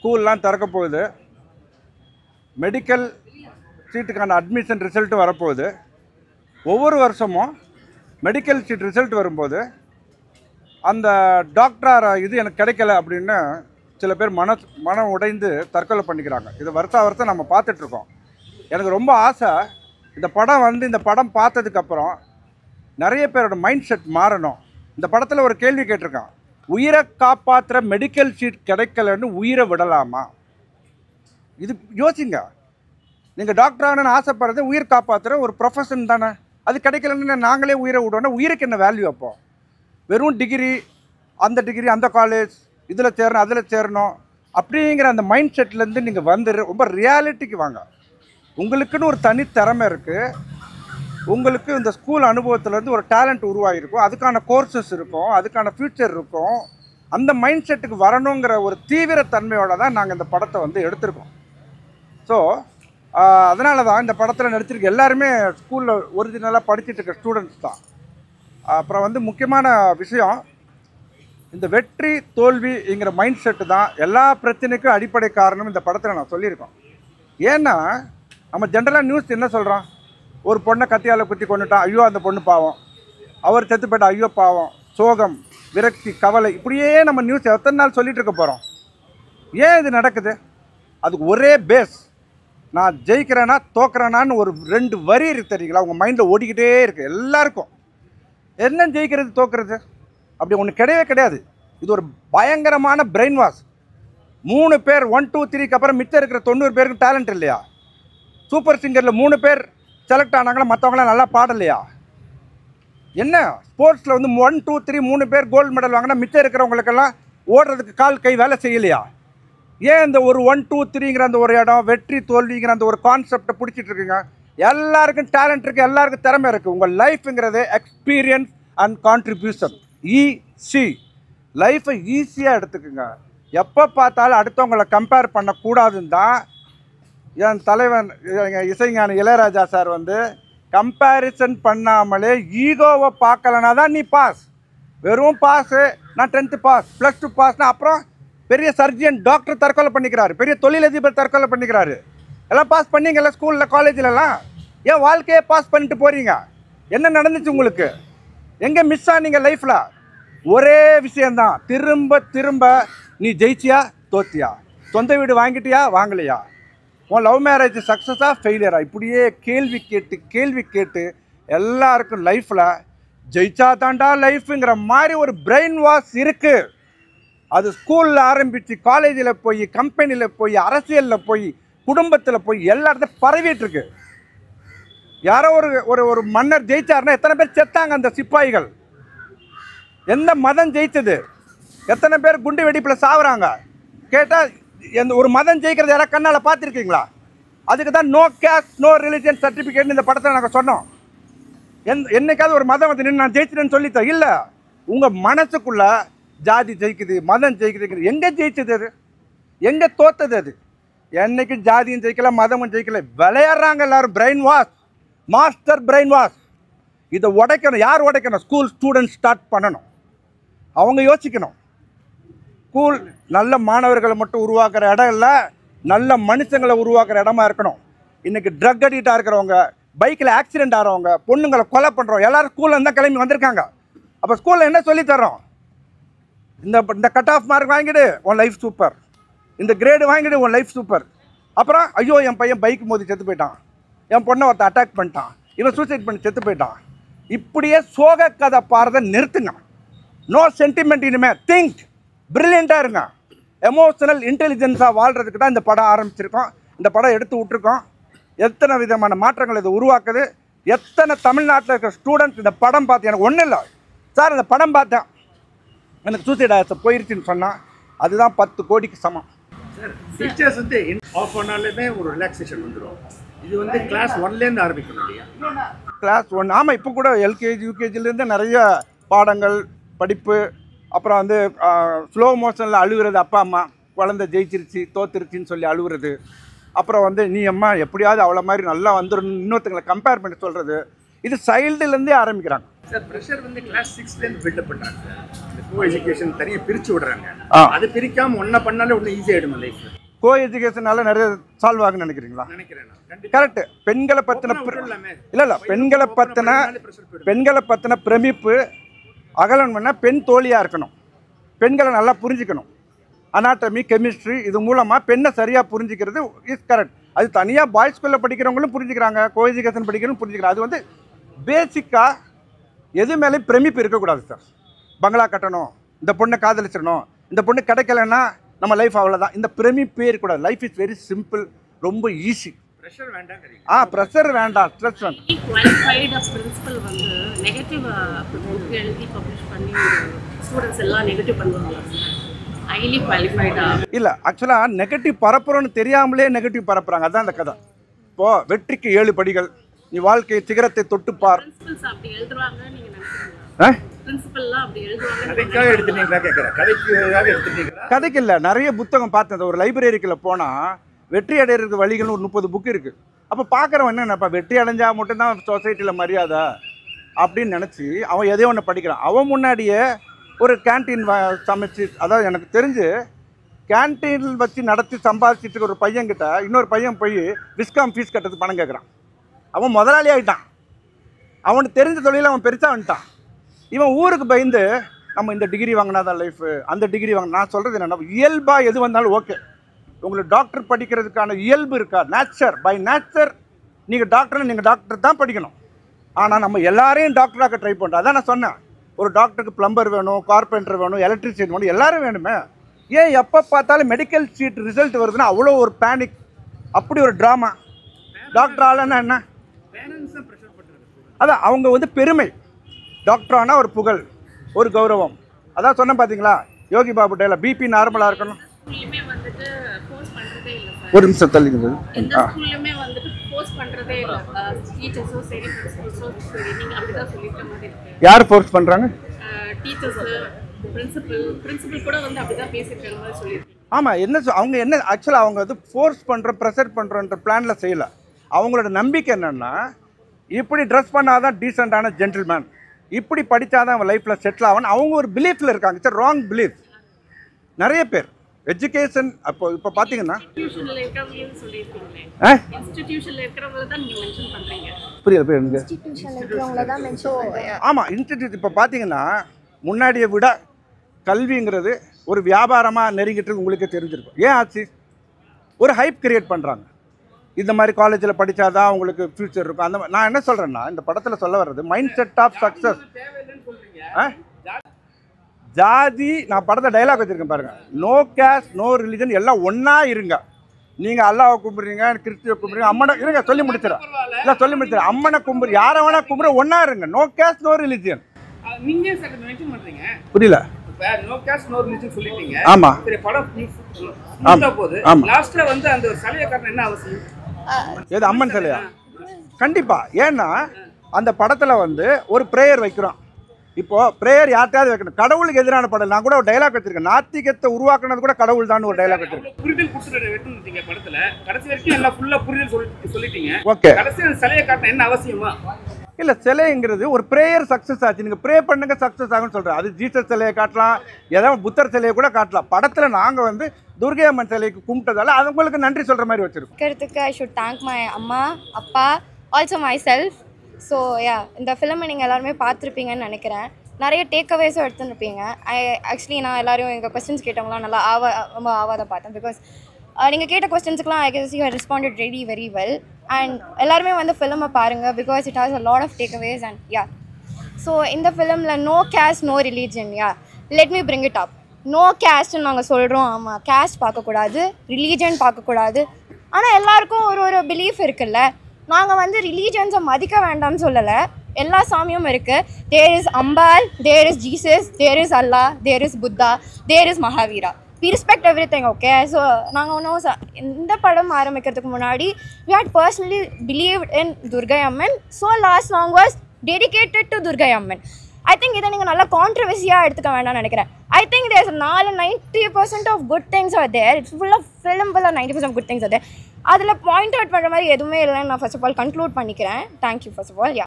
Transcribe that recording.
ஸ்கூல்லாம் திறக்க போகுது. மெடிக்கல் சீட்டுக்கான அட்மிஷன் ரிசல்ட்டு வரப்போகுது. ஒவ்வொரு வருஷமும் மெடிக்கல் சீட் ரிசல்ட் வரும்போது அந்த டாக்டர் இது எனக்கு கிடைக்கல அப்படின்னு சில பேர் மனம் உடைந்து தற்கொலை பண்ணிக்கிறாங்க. இது வருஷம் நம்ம பார்த்துட்ருக்கோம். எனக்கு ரொம்ப ஆசை இந்த படம் பார்த்ததுக்கப்புறம் நிறைய பேரோட மைண்ட் செட் மாறணும். இந்த படத்தில் ஒரு கேள்வி கேட்டிருக்கான், உயிரை காப்பாற்றுற மெடிக்கல் சீட் கிடைக்கலன்னு உயிரை விடலாமா? இது யோசிங்க. நீங்கள் டாக்டர் ஆகணும்னு ஆசைப்படுறது உயிர் காப்பாற்றுற ஒரு ப்ரொஃபஷன் தானே. அது கிடைக்கலன்னு நாங்களே உயிரை விடணும். உயிருக்கு என்ன வேல்யூ? அப்போ வெறும் டிகிரி, அந்த காலேஜ், இதில் சேரணும் அதில் சேரணும் அப்படிங்கிற அந்த மைண்ட் செட்லேருந்து நீங்கள் வந்து ரொம்ப ரியாலிட்டிக்கு வாங்க. உங்களுக்குன்னு ஒரு தனி திறமை இருக்குது. உங்களுக்கு இந்த ஸ்கூல் அனுபவத்துலேருந்து ஒரு டேலண்ட் உருவாகிருக்கும். அதுக்கான கோர்சஸ் இருக்கும், அதுக்கான ஃப்யூச்சர் இருக்கும். அந்த மைண்ட் செட்டுக்கு வரணுங்கிற ஒரு தீவிரத்தன்மையோடு தான் நாங்கள் இந்த படத்தை வந்து எடுத்திருக்கோம். ஸோ அதனால தான் இந்த படத்தில் நடிச்சிருக்க எல்லாருமே ஸ்கூலில் ஒரிஜினலாக படிச்சுட்டு இருக்க ஸ்டூடெண்ட்ஸ் தான். அப்புறம் வந்து முக்கியமான விஷயம், இந்த வெற்றி தோல்விங்கிற மைண்ட் செட்டு தான் எல்லா பிரச்சனைக்கும் அடிப்படை காரணம். இந்த படத்தில் நான் சொல்லியிருக்கோம். ஏன்னா நம்ம ஜென்ரலாக நியூஸ் என்ன சொல்கிறோம், ஒரு பொண்ணை கத்தியால் குத்தி கொண்டுட்டான், ஐயோ அந்த பொண்ணு பாவம், அவர் செத்து போய்ட்டா, ஐயோ பாவம், சோகம், விரக்தி, கவலை, இப்படியே நம்ம நியூஸ் எத்தனை நாள் சொல்லிகிட்டு இருக்க போகிறோம். ஏன் இது நடக்குது? அதுக்கு ஒரே பேஸ், நான் ஜெயிக்கிறேன்னா தோக்குறேனான்னு ஒரு 2 வரி இருக்குது தெரியுங்களா, உங்கள் மைண்டில் ஓடிக்கிட்டே இருக்குது எல்லாருக்கும். என்ன ஜெயிக்கிறது தோக்குறது அப்படி ஒன்று கிடையவே கிடையாது. இது ஒரு பயங்கரமான பிரெயின் வாஷ். 3 பேர் 1 2 3க்கு அப்புறம் மிச்சம் இருக்கிற 90 பேருக்கு டேலண்ட் இல்லையா? சூப்பர் சிங்கரில் 3 பேர் செலக்ட் ஆனாங்களா, மற்றவங்களாம் நல்லா பாடலையா? என்ன ஸ்போர்ட்ஸில் வந்து 1 2 3 3 பேர் கோல்டு மெடல் வாங்கினா மிச்சம் இருக்கிறவங்களுக்கெல்லாம் ஓடுறதுக்கு கால் கை வேலை செய்யலையா? ஏன் இந்த ஒரு 1 2 3ங்கிற அந்த ஒரு இடம், வெற்றி தோல்விங்கிற அந்த ஒரு கான்செப்டை பிடிச்சிட்டு இருக்குங்க? எல்லாருக்கும் டேலண்ட் இருக்குது, எல்லாருக்கும் திறமை இருக்குது. உங்கள் லைஃப்ங்கிறது எக்ஸ்பீரியன்ஸ் அண்ட் கான்ட்ரிபியூஷன், ஈஸி. லைஃப்பை ஈஸியாக எடுத்துக்குங்க. எப்போ பார்த்தாலும் அடுத்தவங்களை கம்பேர் பண்ணக்கூடாதுன்னு தான் என் தலைவன் இசைஞானி இளையராஜா சார் வந்து கம்பேரிசன் பண்ணாமலே ஈகோவை பார்க்கலனா தான் நீ பாஸ். வெறும் பாஸு, நான் 10th பாஸ், +2 பாஸ்னால் அப்புறம் பெரிய சர்ஜன் டாக்டர் தற்கொலை பண்ணிக்கிறாரு, பெரிய தொழிலதிபர் தற்கொலை பண்ணிக்கிறாரு. எல்லாம் பாஸ் பண்ணிங்கல்ல ஸ்கூலில் காலேஜிலலாம், ஏன் வாழ்க்கையே பாஸ் பண்ணிட்டு போகிறீங்க? என்ன நடந்துச்சு உங்களுக்கு? எங்கே மிஸ் ஆனீங்க லைஃப்பில்? ஒரே விஷயந்தான், திரும்ப திரும்ப நீ ஜெயிச்சியா தோத்தியா, சொந்த வீடு வாங்கிட்டியா வாங்கலையா, உன் லவ் மேரேஜ் சக்ஸஸாக ஃபெயிலியரா, இப்படியே கேள்வி கேட்டு எல்லாருக்கும் லைஃப்பில் ஜெயிச்சா தாண்டா லைஃப்புங்கிற மாதிரி ஒரு பிரெயின் வாஷ் இருக்குது. அது ஸ்கூலில் ஆரம்பித்து காலேஜில் போய், கம்பெனியில் போய், அரசியலில் போய், குடும்பத்தில் போய் எல்லா இடத்துல பரவிட்டுருக்கு. யாரோ ஒரு மன்னர் ஜெயிச்சாருன்னா எத்தனை பேர் செத்தாங்க அந்த சிப்பாய்கள்? எந்த மதம் ஜெயிச்சது? எத்தனை பேர் குண்டு வெடிப்பில் சாவுறாங்க? கேட்டால் ஒரு மதம் ஜெயிக்கிறது யாராவது கண்ணால் பார்த்துருக்கீங்களா? அதுக்கு தான் நோ கேஸ்ட் நோ ரிலிஜன் சர்டிஃபிகேட்னு இந்த படத்தில் நாங்கள் சொன்னோம். என்னைக்காவது ஒரு மதம் வந்து நின்று நான் ஜெயிச்சிட்டேன்னு சொல்லித்தேன்? இல்லை. உங்கள் மனசுக்குள்ளே ஜாதி ஜெயிக்குது, மதம் ஜெயிக்குது. எங்கே ஜெயிச்சது அது? எங்கே தோத்தது அது? என்னைக்கும் ஜாதியும் ஜெயிக்கல, மதமும் ஜெயிக்கல. விளையாடுறாங்க எல்லாரும். Brain wash, master brain wash. இதை உடைக்கணும். யார் உடைக்கணும்? ஸ்கூல் ஸ்டூடெண்ட்ஸ் ஸ்டார்ட் பண்ணணும். அவங்க யோசிக்கணும். ஸ்கூல் நல்ல மாணவர்களை மட்டும் உருவாக்குற இடம் இல்லை, நல்ல மனுஷங்களை உருவாக்குற இடமா இருக்கணும். இன்றைக்கி ட்ரக் அடிக்டாக இருக்கிறவங்க, பைக்கில் ஆக்சிடென்ட் ஆகிறவங்க, பொண்ணுங்களை கொலை பண்ணுறோம், எல்லோரும் ஸ்கூலில் இருந்தால் கிளம்பி வந்திருக்காங்க. அப்போ ஸ்கூலில் என்ன சொல்லித்தரோம்? இந்த கட் ஆஃப் மார்க் வாங்கிடு, உன் லைஃப் சூப்பர். இந்த கிரேடு வாங்கிடு, உன் லைஃப் சூப்பர். அப்புறம் ஐயோ என் பையன் பைக் மோதி செத்து போயிட்டான், என் பொண்ணை ஒருத்தன் அட்டாக் பண்ணிட்டான், இவன் சூசைட் பண்ணி செத்து போயிட்டான். இப்படியே சோக கதை பாடுறதை நிறுத்துங்க. No sentiment. இனிமேல் திங்க், பிரில்லியண்ட்டாக இருங்க. எமோஷனல் இன்டெலிஜென்ஸாக வாழ்கிறதுக்கு தான் இந்த படம் ஆரம்பிச்சிருக்கோம், இந்த படம் எடுத்து விட்ருக்கோம். எத்தனை விதமான மாற்றங்கள் இது உருவாக்குது. எத்தனை தமிழ்நாட்டில் இருக்கிற ஸ்டூடெண்ட்ஸ் இந்த படம் பார்த்து, எனக்கு ஒன்றும் இல்லை சார், இந்த படம் பார்த்தேன் எனக்கு சூசைட் ஆசை போயிருச்சுன்னு சொன்னால் அதுதான் 10 கோடிக்கு சமம். சார் டீச்சர்ஸ் வந்து ஆஃப் பண்ணாலுமே ஒரு ரிலாக்ஸேஷன் வந்துடும். இது வந்து கிளாஸ் 1லேருந்து ஆரம்பிக்கணும் இல்லையா? கிளாஸ் 1, ஆமாம். இப்போ கூட எல்கேஜி யூகேஜிலேருந்து நிறைய பாடங்கள், படிப்பு. அப்புறம் வந்து ஸ்லோ மோஷனில் அழுகிறது, அப்பா அம்மா குழந்தை ஜெயிச்சிருச்சு தோத்துருச்சின்னு சொல்லி அழுகுறது. அப்புறம் வந்து நீ அம்மா எப்படியாவது அவ்வளோ மாதிரி நல்லா வந்துடும் இன்னொருத்தங்களை கம்பேர் பண்ணி சொல்கிறது. இது சைல்டுலேருந்தே ஆரம்பிக்கிறாங்க. சார் ப்ரெஷர் வந்து கிளாஸ் 6லேருந்து பில்டப் பண்ணுறாங்க சார். இந்த கோ எஜுகேஷன் தனியாக பிரித்து விடுறாங்க. அது பிரிக்காமல் ஒன்றை பண்ணாலே ஒன்றும் ஈஸியாகிடும் லைஃப்பில். கோ எஜுகேஷனால நிறைய சால்வ் ஆகுன்னு நினைக்கிறீங்களா? நினைக்கிறேன் கரெக்ட். பெண்களை பற்றின இல்லை பெண்களை பற்றின பிரமிப்பு அகலன் பண்ணால் பெண் தோழியாக இருக்கணும், பெண்களை நல்லா புரிஞ்சுக்கணும். அனாட்டமி, கெமிஸ்ட்ரி இது மூலமாக பெண்ணை சரியாக புரிஞ்சிக்கிறது இஸ் கரெக்ட். அது தனியாக பாய்ஸ் ஸ்கூலில் படிக்கிறவங்களும் புரிஞ்சுக்கிறாங்க, கோ எஜுகேஷன் படிக்கிறவங்களும் புரிஞ்சுக்கிறாங்க. அது வந்து பேசிக்காக எது மேலேயும் பிரமிப்பு இருக்கக்கூடாது சார். பங்களா கட்டணும், இந்த பொண்ணை காதலிச்சிடணும், இந்த பொண்ணு கிடைக்கலன்னா நம்ம லைஃப் அவ்வளோதான், இந்த பிரமிப்பே இருக்கக்கூடாது. லைஃப் இஸ் வெரி சிம்பிள், ரொம்ப ஈஸி. ப்ரெஷர் வேண்டாம், ஸ்ட்ரெஸ் வேண்டாம். குவாலிஃபைடு பிரின்சிபல் வந்து நெகட்டிவ் புக் எழுதி பப்ளிஷ் பண்ணி ஸ்டூடெண்ட்ஸ் எல்லாம் நெகட்டிவ் பண்ணுவாங்க. ஹைலி குவாலிஃபைடா இல்லை, ஆக்சுவலாக நெகட்டிவ் பரப்புறோன்னு தெரியாமலே நெகட்டிவ் பரப்புறாங்க. அதான் அந்த கதை. இப்போது வெற்றிக்கு 7 படிகள், நீ வாழ்க்கை சிகரத்தை தொட்டுப்பார். பிரின்சிபல்ஸ் அப்படி எழுதுறாங்க நீங்க நினைக்கிறீங்களா? பிரின்சிபல்லாம் அப்படி எழுதுவாங்க. கதைக்கு இல்லை, நிறைய புத்தகம் பார்த்தேன். ஒரு லைப்ரரிக்குள்ள போனால் வெற்றி அடைகிறதுக்கு வழிகள்னு ஒரு 30 புக்கு இருக்குது. அப்போ பார்க்குறவன் என்ன நினைப்பா, வெற்றி அடைஞ்சால் மட்டும்தான் சொசைட்டியில் மரியாதை அப்படின்னு நினச்சி அவன் எதையோ ஒன்று படிக்கிறான். அவன் முன்னாடியே ஒரு கேன்டீன் சமைச்சு, அதாவது எனக்கு தெரிஞ்சு கேன்டீன் வச்சு நடத்தி சம்பாதிச்சிட்டு ஒரு பையன்கிட்ட இன்னொரு பையன் போய் விஸ்காம் ஃபீஸ் கட்டுறதுக்கு பணம் கேட்குறான். அவன் முதலாளி ஆகிட்டான். அவனுக்கு தெரிஞ்ச தொழில் அவன் பெருசாக வந்துட்டான். இவன் ஊருக்கு பயந்து நம்ம இந்த டிகிரி வாங்கினா தான் லைஃபு, அந்த டிகிரி வாங்கினா. நான் சொல்கிறது என்னென்னா, இயல்பாக எது வந்தாலும் ஓகே. உங்களுக்கு டாக்டர் படிக்கிறதுக்கான இயல்பு இருக்கா? நேச்சர், பை நேச்சர் நீங்கள் டாக்டர்னு நீங்கள் டாக்டர் தான் படிக்கணும். ஆனால் நம்ம எல்லாரையும் டாக்டராக ட்ரை பண்ணுறோம். அதான் நான் சொன்னேன், ஒரு டாக்டருக்கு பிளம்பர் வேணும், கார்பெண்டர் வேணும், எலக்ட்ரிஷியன் வேணும், எல்லாரும் வேணுமே. ஏன் எப்போ பார்த்தாலும் மெடிக்கல் சீட் ரிசல்ட் வருதுன்னா அவ்வளோ ஒரு பேனிக், அப்படி ஒரு ட்ராமா. டாக்டர் ஆளுன்னா என்ன? அதான் அவங்க வந்து பெருமை. டாக்டர் ஆனால் ஒரு புகழ், ஒரு கௌரவம். அதான் சொன்னேன் பார்த்தீங்களா, யோகி பாபு டேல பிபி நார்மலாக இருக்கணும். ஒரு நிமிஷம் தள்ளிங்க. எந்த ஸ்கூல்லையுமே வந்துட்டு ஃபோர்ஸ் பண்றதே இல்ல. டீச்சர்ஸோ சரி, பிரின்சிபல்ஸோ சரி, நீங்க அப்படிதான் சொல்லிட்ட மாதிரி இருக்கு. யார் ஃபோர்ஸ் பண்ணுறாங்க? டீச்சர்ஸ், பிரின்சிபல் கூட வந்து அப்படிதான் பேசிட்டு மாதிரி சொல்லியிருக்கீங்க. ஆமாம், என்ன அவங்க என்ன ஆக்சுவலாக அவங்க வந்து ஃபோர்ஸ் பண்ணுறோம், ப்ரெஷர் பண்ணுறோன்ற பிளானில் செய்யலை. அவங்களோட நம்பிக்கை என்னென்னா, இப்படி ட்ரெஸ் பண்ணாதான் டீசெண்டான ஜென்டில்மேன், இப்படி படித்தாதான் அவன் லைஃப்பில் செட்டில் ஆகணும். அவங்க ஒரு பிலீஃபில் இருக்காங்க. It's wrong belief. நிறைய பேர் எஜுகேஷன் இப்போ பார்த்தீங்கன்னா ஆமாம், இன்ஸ்டிடியூட் இப்போ பார்த்தீங்கன்னா முன்னாடியை விட கல்விங்கிறது ஒரு வியாபாரமாக நெருங்கிட்டு உங்களுக்கே தெரிஞ்சிருக்கும். ஏன் ஆச்சு? ஒரு ஹைப் கிரியேட் பண்ணுறாங்க. இந்த மாதிரி காலேஜில் படித்தாதான் உங்களுக்கு ஃப்யூச்சர் இருக்கும். அந்த மாதிரி நான் என்ன சொல்கிறேன்னா, இந்த படத்தில் சொல்ல வர்றது மைண்ட் செட் ஆஃப் சக்ஸஸ். ஜாதி, நான் படத்தை டைலாக் வச்சுருக்கேன் பாருங்கள், நோ கேஸ்ட் நோ ரிலிஜன், எல்லாம் ஒன்றா இருங்க. நீங்கள் அல்லாவை கும்பிட்றீங்க, கிறிஸ்துவை கும்பிட்றீங்க, அம்மனை இருங்க, சொல்லி முடிச்சிடறேன். இல்லை சொல்லி முடிச்சிடறேன். அம்மனை கும்பிடு, யாரை வேணா கும்பிட, ஒன்றா இருங்க. No caste no religion. புரியல? ஆமா, எது அம்மன் சிலையா? கண்டிப்பா. ஏன்னா அந்த படத்துல வந்து ஒரு பிரேயர் வைக்கிறோம். இப்போ பிரேயர் யார்ட்டையாவது வைக்கணும். கடவுளுக்கு எதிரான படம். நான் கூட ஒரு டைலாக் வச்சிருக்கேன், நாத்திகத்தை உருவாக்குனது கூட கடவுள் தான் ஒரு டைலாக் வச்சிருக்கேன். புரிதல் கொடுத்துட்டீங்க படத்துல, கடைசி வரைக்கும் எல்லாம் ஃபுல்லா புரிதல் சொல்லிட்டீங்க. ஓகே, கடைசி சிலையை காட்ட என்ன அவசியமா? இல்லை, சிலைங்கிறது ஒரு ப்ரேயர் சக்ஸஸ் ஆச்சு. நீங்கள் ப்ரே பண்ணுங்க சக்ஸஸ் ஆகுன்னு சொல்கிறேன். அது ஜீசஸ் சிலையை காட்டலாம், ஏதாவது புத்தர் சிலையை கூட காட்டலாம். படத்தில் நாங்கள் வந்து துர்கை அம்மன் சிலைக்கு கும்பிட்டதால அவங்களுக்கு நன்றி சொல்கிற மாதிரி வச்சுருக்கோம். ஐ ஷுட் தேங்க் மை அம்மா, அப்பா, ஆல்சோ மை செல்ஃப். ஸோ இந்த ஃபிலிமை நீங்கள் எல்லாருமே பார்த்துருப்பீங்கன்னு நினைக்கிறேன். நிறைய டேக்அவேஸும் எடுத்துருப்பீங்க. ஆக்சுவலி நான் எல்லோரும் எங்கள் கொஸ்டின்ஸ் கேட்டவங்களாம் நல்லா ரொம்ப ஆவாத பார்த்தேன். பிகாஸ் நீங்கள் கேட்ட கொஸ்டின்ஸுக்குலாம் I guess you have responded very well. And எல்லாருமே வந்து ஃபிலிமை பாருங்கள், because it has a lot of takeaways. And so இந்த ஃபிலிமில் no caste no religion. Let me bring it up. No கேஸ்ட்னு நாங்கள் சொல்கிறோம். ஆமாம், கேஸ்ட் பார்க்கக்கூடாது, ரிலீஜன் பார்க்கக்கூடாது. ஆனால் எல்லாருக்கும் ஒரு பிலீஃப் இருக்குல்ல. நாங்கள் வந்து ரிலீஜன்ஸை மதிக்க வேண்டாம்னு சொல்லலை. எல்லா சாமியும் இருக்குது. There is Ambal, there is Jesus, there is Allah, there is Buddha, there is Mahavira. we respect everything, okay? So நாங்கள் ஒன்றும் இந்த படம் ஆரம்பிக்கிறதுக்கு முன்னாடி we had personally believed in Durgai Amman. So last song was dedicated to Durgai Amman. I think இதை நீங்கள் நல்லா கான்ட்ரவர்சியாக எடுத்துக்க வேண்டாம்னு நினைக்கிறேன். I think there's 90% of good things are there. It's full of film, full of 90% of good things are there. அதில் point out பண்ணுற மாதிரி எதுவுமே இல்லைன்னு நான் ஃபர்ஸ்ட் ஆஃப் ஆல் கன்க்ளூட் பண்ணிக்கிறேன். Thank you first of all.